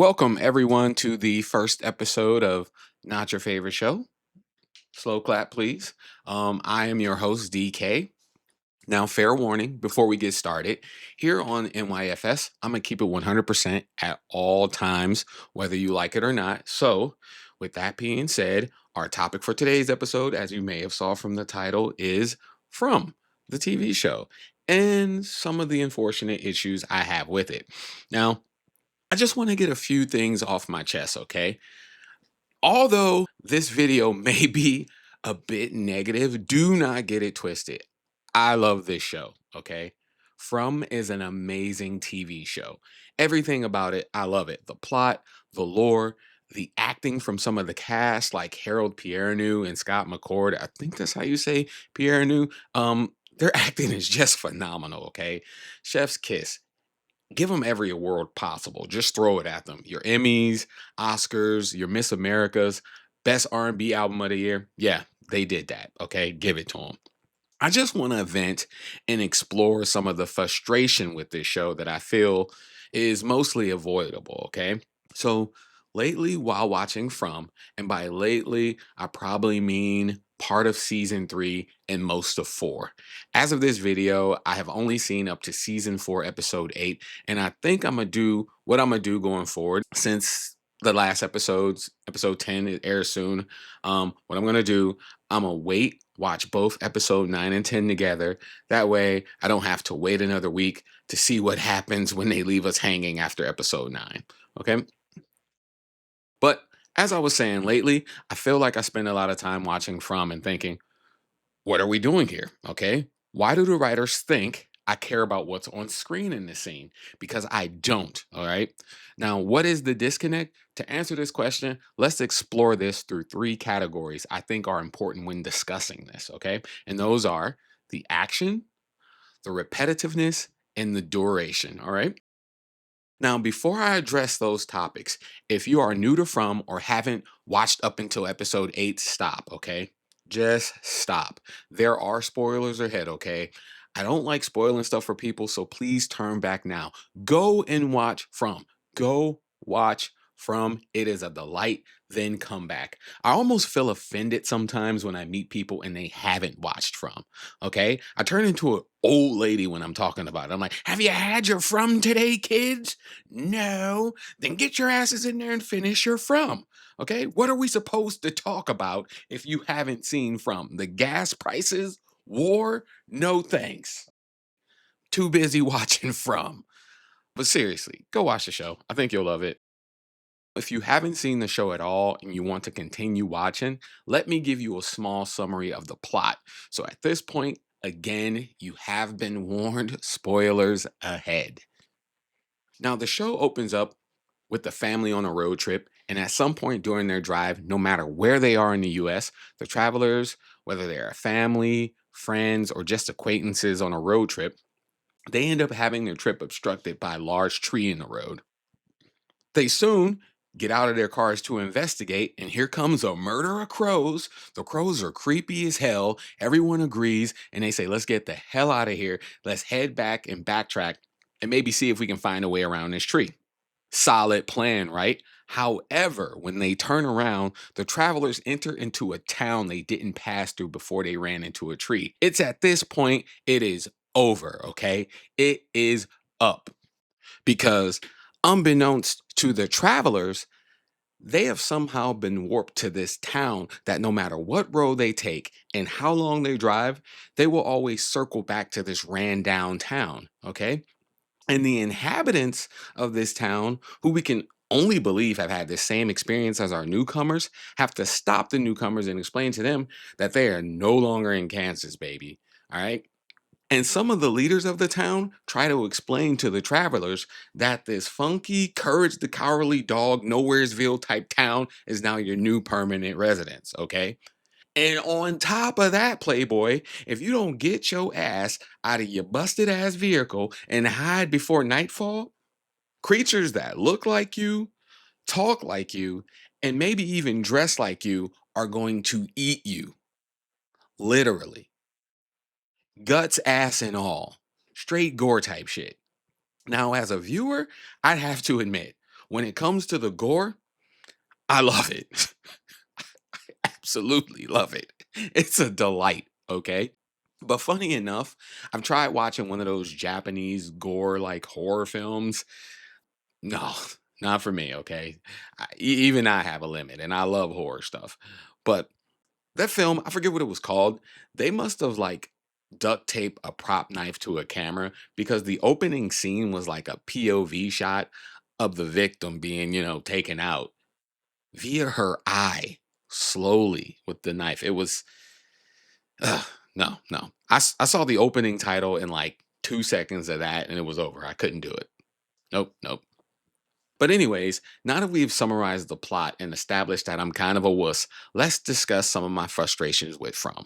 Welcome everyone to the first episode of Not Your Favorite Show. Slow clap, please. I am your host, DK. Now, fair warning before we get started. Here on NYFS, I'm going to keep it 100% at all times, whether you like it or not. So, with that being said, our topic for today's episode, as you may have saw from the title, is From the TV show and some of the unfortunate issues I have with it. Now, I just want to get a few things off my chest, okay? Although this video may be a bit negative, do not get it twisted. I love this show, okay? From is an amazing TV show. Everything about it, I love it. The plot, the lore, the acting from some of the cast, like Harold Pierreneau and Scott McCord. I think that's how you say Pierreneau. Their acting is just phenomenal, okay? Chef's kiss. Give them every award possible. Just throw it at them. Your Emmys, Oscars, your Miss Americas, best R&B album of the year. Yeah, they did that. Okay, give it to them. I just want to vent and explore some of the frustration with this show that I feel is mostly avoidable. Okay, so lately while watching From, and by lately I probably mean part of season 3 and most of 4. As of this video, I have only seen up to season 4 episode 8, and I think I'm gonna do what I'm gonna do going forward since the last episode 10 it airs soon. What I'm gonna do, I'm gonna wait, watch both episode 9 and 10 together. That way I don't have to wait another week to see what happens when they leave us hanging after episode 9. Okay. But as I was saying lately, I feel like I spend a lot of time watching From and thinking, what are we doing here? Okay. Why do the writers think I care about what's on screen in this scene? Because I don't. All right. Now, what is the disconnect? To answer this question, let's explore this through 3 categories I think are important when discussing this. Okay. And those are the action, the repetitiveness, and the duration. All right. Now, before I address those topics, if you are new to From or haven't watched up until episode 8, stop, okay? Just stop. There are spoilers ahead, okay? I don't like spoiling stuff for people, so please turn back now. Go and watch From. Go watch From. It is a delight. Then come back. I almost feel offended sometimes when I meet people and they haven't watched From. Okay. I turn into an old lady when I'm talking about it. I'm like, have you had your From today, kids? No. Then get your asses in there and finish your From. Okay. What are we supposed to talk about if you haven't seen From? The gas prices? War? No thanks. Too busy watching From. But seriously, go watch the show. I think you'll love it. If you haven't seen the show at all and you want to continue watching, let me give you a small summary of the plot. So at this point, again, you have been warned, spoilers ahead. Now, the show opens up with the family on a road trip, and at some point during their drive, no matter where they are in the US, the travelers, whether they're a family, friends, or just acquaintances on a road trip, they end up having their trip obstructed by a large tree in the road. They soon get out of their cars to investigate, and here comes a murder of crows. The crows are creepy as hell. Everyone agrees, and they say, let's get the hell out of here. Let's head back and backtrack and maybe see if we can find a way around this tree. Solid plan, right? However, when they turn around, the travelers enter into a town they didn't pass through before they ran into a tree. It's at this point, it is over, okay? It is up because unbeknownst to the travelers, they have somehow been warped to this town that no matter what road they take and how long they drive, they will always circle back to this ran down town. Okay. And the inhabitants of this town, who we can only believe have had the same experience as our newcomers, have to stop the newcomers and explain to them that they are no longer in Kansas, baby. All right. And some of the leaders of the town try to explain to the travelers that this funky, courage the cowardly dog, nowheresville type town is now your new permanent residence, okay? And on top of that, Playboy, if you don't get your ass out of your busted ass vehicle and hide before nightfall, creatures that look like you, talk like you, and maybe even dress like you are going to eat you. Literally. Guts, ass, and all. Straight gore type shit. Now, as a viewer, I'd have to admit, when it comes to the gore, I love it. Absolutely love it. It's a delight, okay? But funny enough, I've tried watching one of those Japanese gore like horror films. No, not for me, okay? Even I have a limit and I love horror stuff. But that film, I forget what it was called. They must have like duct tape a prop knife to a camera because the opening scene was like a POV shot of the victim being, taken out via her eye slowly with the knife. It was ugh, no, no. I saw the opening title in like 2 seconds of that and it was over. I couldn't do it. Nope, nope. But anyways, now that we've summarized the plot and established that I'm kind of a wuss, let's discuss some of my frustrations with From.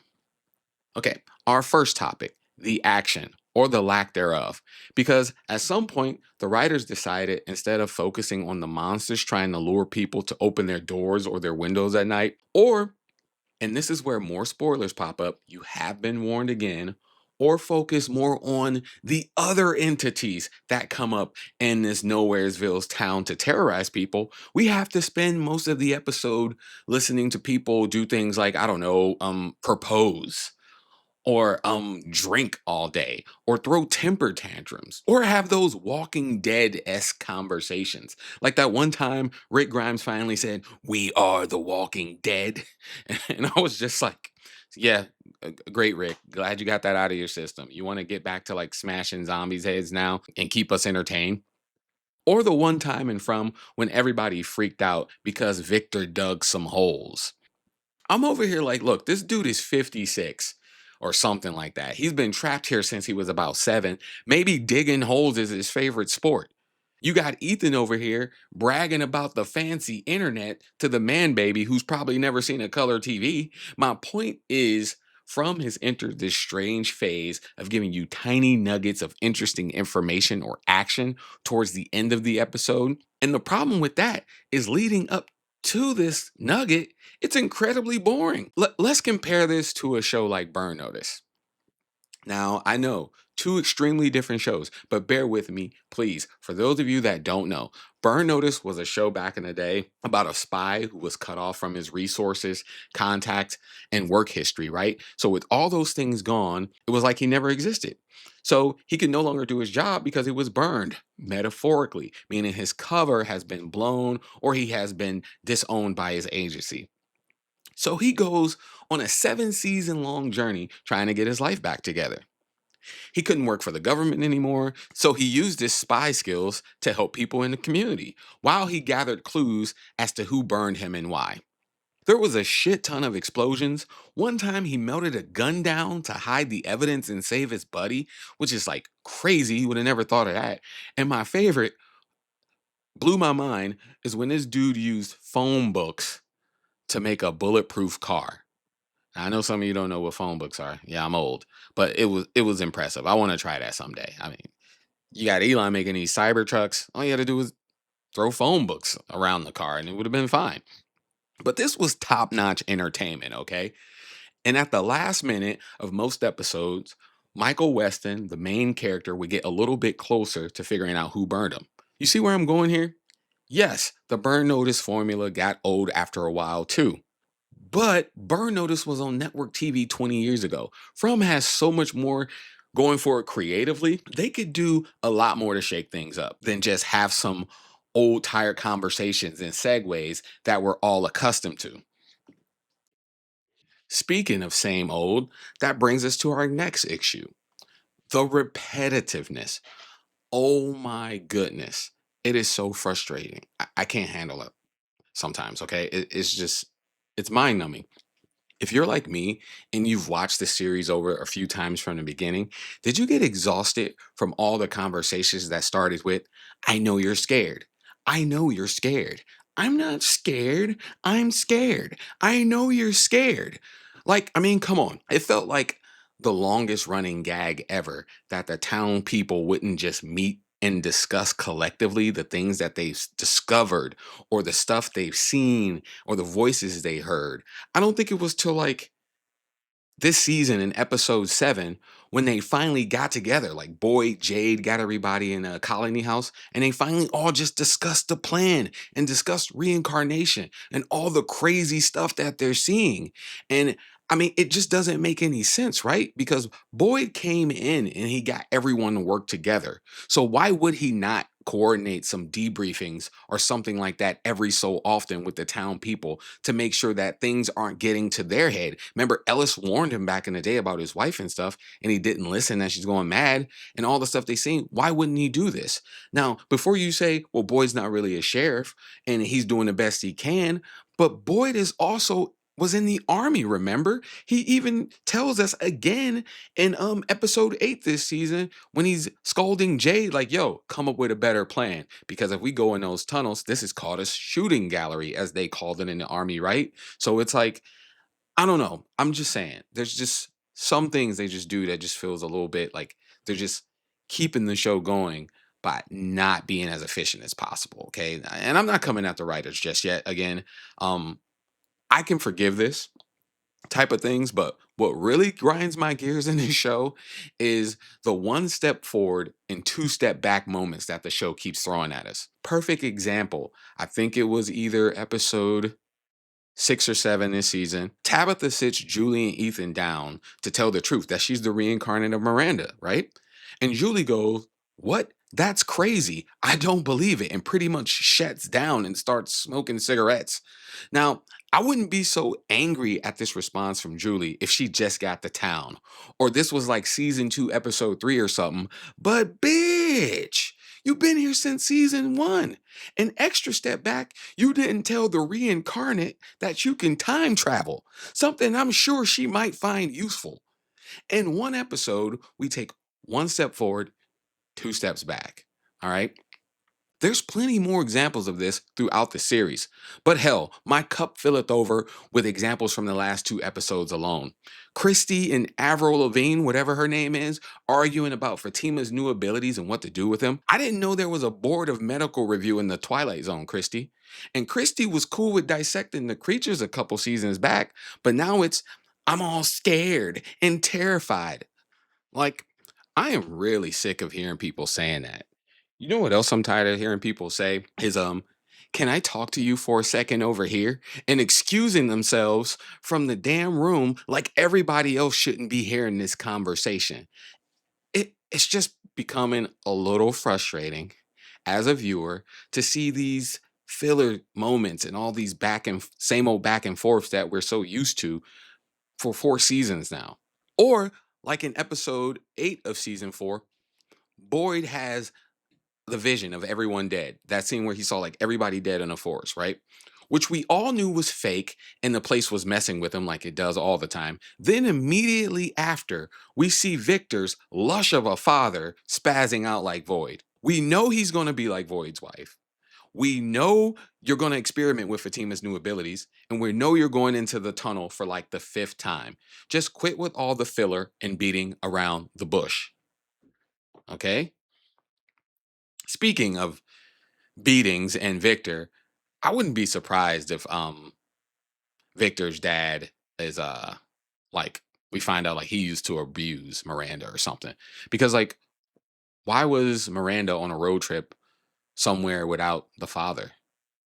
Okay, our first topic, the action or the lack thereof. Because at some point, the writers decided instead of focusing on the monsters trying to lure people to open their doors or their windows at night, or and this is where more spoilers pop up. You have been warned again. Or focus more on the other entities that come up in this Nowheresville's town to terrorize people. We have to spend most of the episode listening to people do things like, I don't know, propose or drink all day or throw temper tantrums or have those Walking Dead-esque conversations like that one time Rick Grimes finally said, "We are the Walking Dead." And I was just like, yeah, great, Rick, glad you got that out of your system. You want to get back to like smashing zombies heads now and keep us entertained? Or the one time in From when everybody freaked out because Victor dug some holes. I'm over here like, look, this dude is 56 or something like that. He's been trapped here since he was about 7. Maybe digging holes is his favorite sport. You got Ethan over here bragging about the fancy internet to the man baby who's probably never seen a color TV. My point is, From has entered this strange phase of giving you tiny nuggets of interesting information or action towards the end of the episode. And the problem with that is leading up to this nugget, it's incredibly boring. Let's compare this to a show like Burn Notice. Now, I know two extremely different shows, but bear with me, please. For those of you that don't know, Burn Notice was a show back in the day about a spy who was cut off from his resources, contacts, and work history, right? So, with all those things gone, it was like he never existed. So, he could no longer do his job because he was burned, metaphorically, meaning his cover has been blown or he has been disowned by his agency. So, he goes on a 7 season long journey trying to get his life back together. He couldn't work for the government anymore, so he used his spy skills to help people in the community while he gathered clues as to who burned him and why. There was a shit ton of explosions. One time he melted a gun down to hide the evidence and save his buddy, which is like crazy. He would have never thought of that. And my favorite, blew my mind, is when this dude used phone books to make a bulletproof car. I know some of you don't know what phone books are. Yeah, I'm old, but it was impressive. I want to try that someday. I mean, you got Elon making these cyber trucks. All you had to do was throw phone books around the car, and it would have been fine. But this was top notch entertainment, okay? And at the last minute of most episodes, Michael Weston, the main character, would get a little bit closer to figuring out who burned him. You see where I'm going here? Yes, the burn notice formula got old after a while too. But Burn Notice was on network TV 20 years ago. From has so much more going for it creatively. They could do a lot more to shake things up than just have some old tired conversations and segues that we're all accustomed to. Speaking of same old, that brings us to our next issue, the repetitiveness. Oh my goodness. It is so frustrating. I can't handle it sometimes, okay? It's just, it's mind numbing. If you're like me and you've watched the series over a few times from the beginning, did you get exhausted from all the conversations that started with, "I know you're scared. I know you're scared. I'm not scared. I'm scared. I know you're scared." Like, I mean, come on. It felt like the longest running gag ever that the town people wouldn't just meet and discuss collectively the things that they've discovered or the stuff they've seen or the voices they heard. I don't think it was till like this season in episode 7, when they finally got together, like Boyd, Jade got everybody in a colony house, and they finally all just discussed the plan and discussed reincarnation and all the crazy stuff that they're seeing. And I mean, it just doesn't make any sense, right? Because Boyd came in and he got everyone to work together. So why would he not coordinate some debriefings or something like that every so often with the town people to make sure that things aren't getting to their head? Remember, Ellis warned him back in the day about his wife and stuff, and he didn't listen, and she's going mad and all the stuff they seen. Why wouldn't he do this? Now, before you say, well, Boyd's not really a sheriff and he's doing the best he can, but Boyd is also was in the army, remember? He even tells us again in episode 8 this season when he's scolding Jade, like, yo, come up with a better plan. Because if we go in those tunnels, this is called a shooting gallery, as they called it in the army, right? So it's like, I don't know. I'm just saying, there's just some things they just do that just feels a little bit like they're just keeping the show going by not being as efficient as possible. Okay. And I'm not coming at the writers just yet. Again, um, I can forgive this type of things, but what really grinds my gears in this show is the one step forward and two step back moments that the show keeps throwing at us. Perfect example. I think it was either episode 6 or 7 this season. Tabitha sits Julie and Ethan down to tell the truth that she's the reincarnate of Miranda, right? And Julie goes, "What? That's crazy. I don't believe it." And pretty much shuts down and starts smoking cigarettes. Now, I wouldn't be so angry at this response from Julie if she just got to town, or this was like season 2, episode 3 or something. But bitch, you've been here since season 1. An extra step back, you didn't tell the reincarnate that you can time travel, something I'm sure she might find useful. In one episode, we take one step forward, two steps back. All right. There's plenty more examples of this throughout the series, but hell, my cup filleth over with examples from the last 2 episodes alone. Christy and Avril Lavigne, whatever her name is, arguing about Fatima's new abilities and what to do with them. I didn't know there was a board of medical review in the Twilight Zone, Christy. And Christy was cool with dissecting the creatures a couple seasons back, but now it's, I'm all scared and terrified. Like, I am really sick of hearing people saying that. You know what else I'm tired of hearing people say is can I talk to you for a second over here? And excusing themselves from the damn room like everybody else shouldn't be hearing this conversation. It's just becoming a little frustrating as a viewer to see these filler moments and all these back and same old back and forths that we're so used to for 4 seasons now. Or like in episode 8 of season 4, Boyd has the vision of everyone dead. That scene where he saw like everybody dead in a forest, right? Which we all knew was fake and the place was messing with him like it does all the time. Then immediately after, we see Victor's lush of a father spazzing out like Void. We know he's going to be like Void's wife. We know you're going to experiment with Fatima's new abilities, and we know you're going into the tunnel for like the 5th time. Just quit with all the filler and beating around the bush. Okay? Speaking of beatings and Victor, I wouldn't be surprised if Victor's dad is like we find out like he used to abuse Miranda or something. Because like why was Miranda on a road trip somewhere without the father?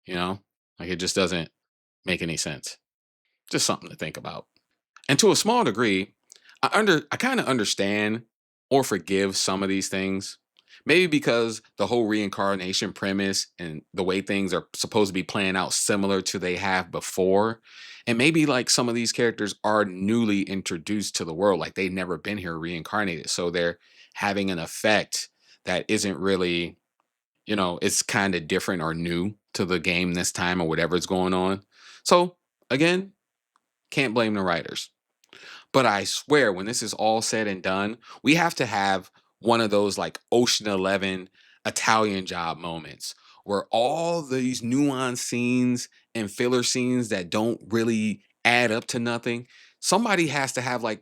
You know? Like it just doesn't make any sense. Just something to think about. And to a small degree, I kind of understand or forgive some of these things. Maybe because the whole reincarnation premise and the way things are supposed to be playing out similar to they have before. And maybe like some of these characters are newly introduced to the world, like they've never been here reincarnated. So they're having an effect that isn't really, it's kind of different or new to the game this time or whatever's going on. So again, can't blame the writers. But I swear, when this is all said and done, we have to have one of those like Ocean 11 Italian job moments where all these nuanced scenes and filler scenes that don't really add up to nothing. Somebody has to have like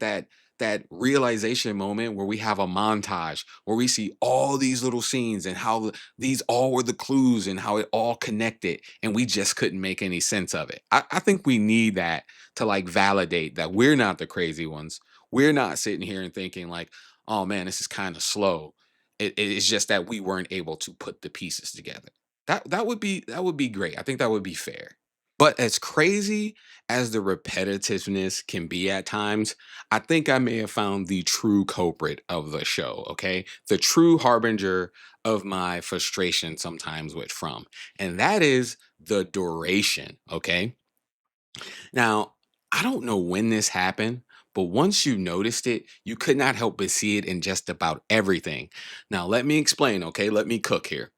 that realization moment where we have a montage where we see all these little scenes and how these all were the clues and how it all connected and we just couldn't make any sense of it. I think we need that to like validate that we're not the crazy ones. We're not sitting here and thinking like, oh man, this is kind of slow. It's just that we weren't able to put the pieces together. That would be great. I think that would be fair. But as crazy as the repetitiveness can be at times, I think I may have found the true culprit of the show, okay? The true harbinger of my frustration sometimes with From. And that is the duration, okay? Now, I don't know when this happened, but once you noticed it, you could not help but see it in just about everything. Now, let me explain, okay? Let me cook here.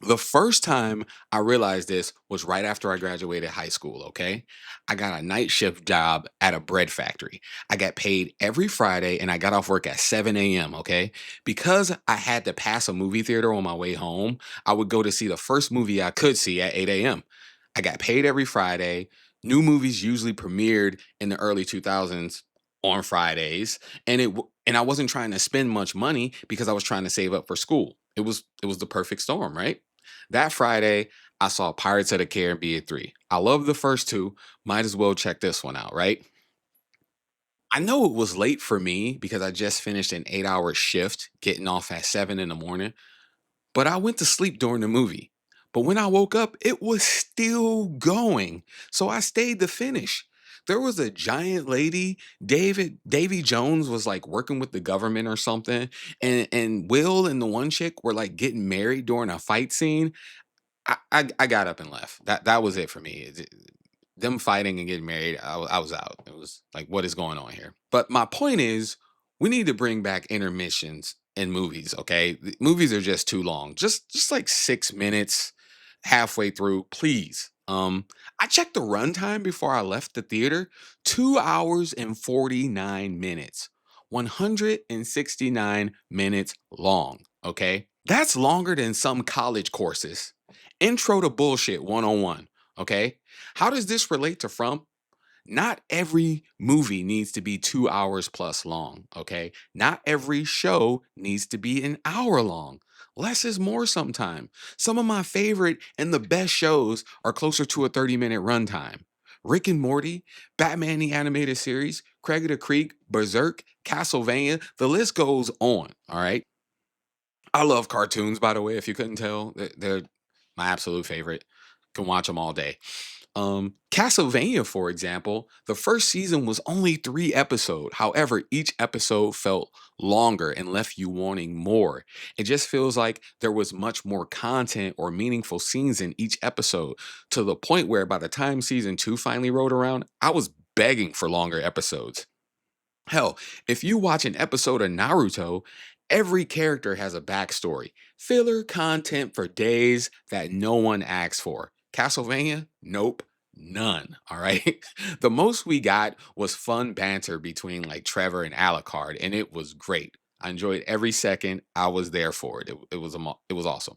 The first time I realized this was right after I graduated high school, okay? I got a night shift job at a bread factory. I got paid every Friday and I got off work at 7 a.m., okay? Because I had to pass a movie theater on my way home, I would go to see the first movie I could see at 8 a.m. I got paid every Friday. New movies usually premiered in the early 2000s on Fridays, and and I wasn't trying to spend much money because I was trying to save up for school. It was the perfect storm, right? That Friday, I saw Pirates of the Caribbean 3. I love the first two. Might as well check this one out, right? I know it was late for me because I just finished an 8-hour shift, getting off at 7 in the morning, but I went to sleep during the movie. But when I woke up, it was still going. So I stayed to finish. There was a giant lady, Davy Jones was like working with the government or something, and Will and the one chick were like getting married during a fight scene. I got up and left. That was it for me. Them fighting and getting married, I was out. It was like, what is going on here? But my point is, we need to bring back intermissions in movies. Okay, movies are just too long. Just like 6 minutes halfway through, please. I checked the runtime before I left the theater. 2 hours and 49 minutes. 169 minutes long. Okay, that's longer than some college courses. Intro to bullshit 101. Okay, how does this relate to From? Not every movie needs to be 2 hours plus long, okay? Not every show needs to be an hour long. Less is more sometimes. Some of my favorite and the best shows are closer to a 30-minute runtime. Rick and Morty, Batman the Animated Series, Craig of the Creek, Berserk, Castlevania, the list goes on, all right? I love cartoons, by the way, if you couldn't tell. They're my absolute favorite. Can watch them all day. Castlevania, for example, the first season was only 3 episodes. However, each episode felt longer and left you wanting more. It just feels like there was much more content or meaningful scenes in each episode to the point where by the time season 2 finally rolled around, I was begging for longer episodes. Hell, if you watch an episode of Naruto, every character has a backstory. Filler content for days that no one asks for. Castlevania? Nope. None. All right. The most we got was fun banter between like Trevor and Alucard, and it was great. I enjoyed every second. I was there for it. It was awesome.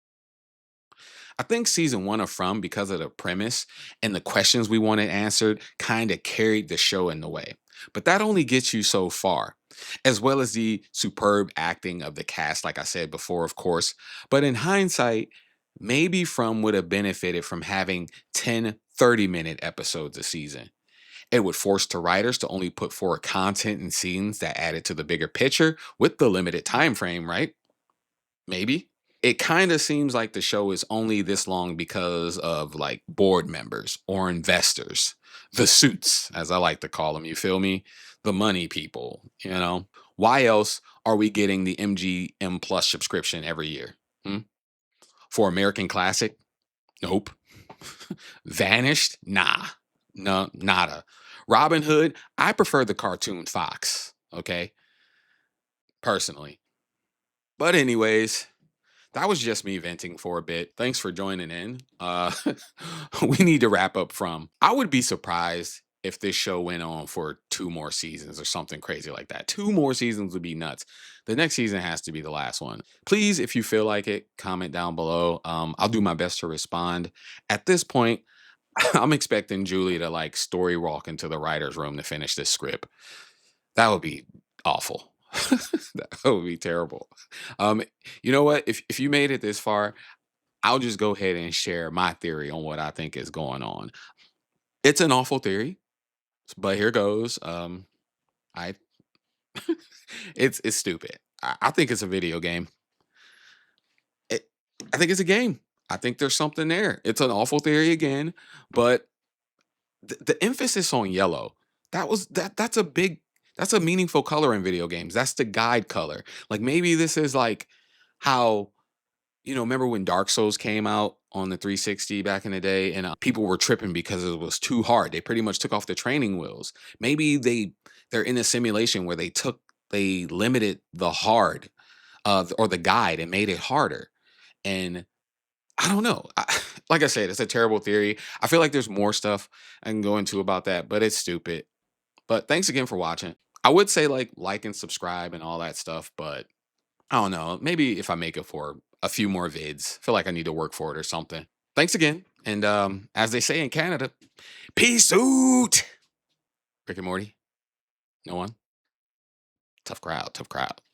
I think season one of From, because of the premise and the questions we wanted answered, kind of carried the show in the way. But that only gets you so far, as well as the superb acting of the cast, like I said before, of course. But in hindsight, maybe From would have benefited from having 10 30-minute episodes a season. It would force the writers to only put forward content and scenes that added to the bigger picture with the limited time frame, right? Maybe. It kind of seems like the show is only this long because of like board members or investors, the suits, as I like to call them. You feel me? The money people, you know? Why else are we getting the MGM Plus subscription every year? Hmm? For American Classic? Nope. Vanished? Nah. No, nada. Robin Hood? I prefer the cartoon Fox, okay? Personally. But, anyways, that was just me venting for a bit. Thanks for joining in. We need to wrap up From. I would be surprised if this show went on for 2 more seasons or something crazy like that. 2 more seasons would be nuts. The next season has to be the last one. Please, if you feel like it, comment down below. I'll do my best to respond. At this point, I'm expecting Julie to like story walk into the writer's room to finish this script. That would be awful. That would be terrible. Um, you know what? If you made it this far, I'll just go ahead and share my theory on what I think is going on. It's an awful theory, but here goes. I it's stupid. I think it's a video game. It, I think it's a game. I think there's something there. It's an awful theory again, but the emphasis on yellow, that's a big, that's a meaningful color in video games. That's the guide color. Like maybe this is like how, remember when Dark Souls came out on the 360 back in the day, and people were tripping because it was too hard. They pretty much took off the training wheels. Maybe they're in a simulation where they limited the hard, or the guide, and made it harder. And I don't know. Like I said, it's a terrible theory. I feel like there's more stuff I can go into about that, but it's stupid. But thanks again for watching. I would say like and subscribe and all that stuff, but I don't know. Maybe if I make it for a few more vids, I feel like I need to work for it or something. Thanks again. And as they say in Canada, peace out. Rick and Morty. No one. Tough crowd. Tough crowd.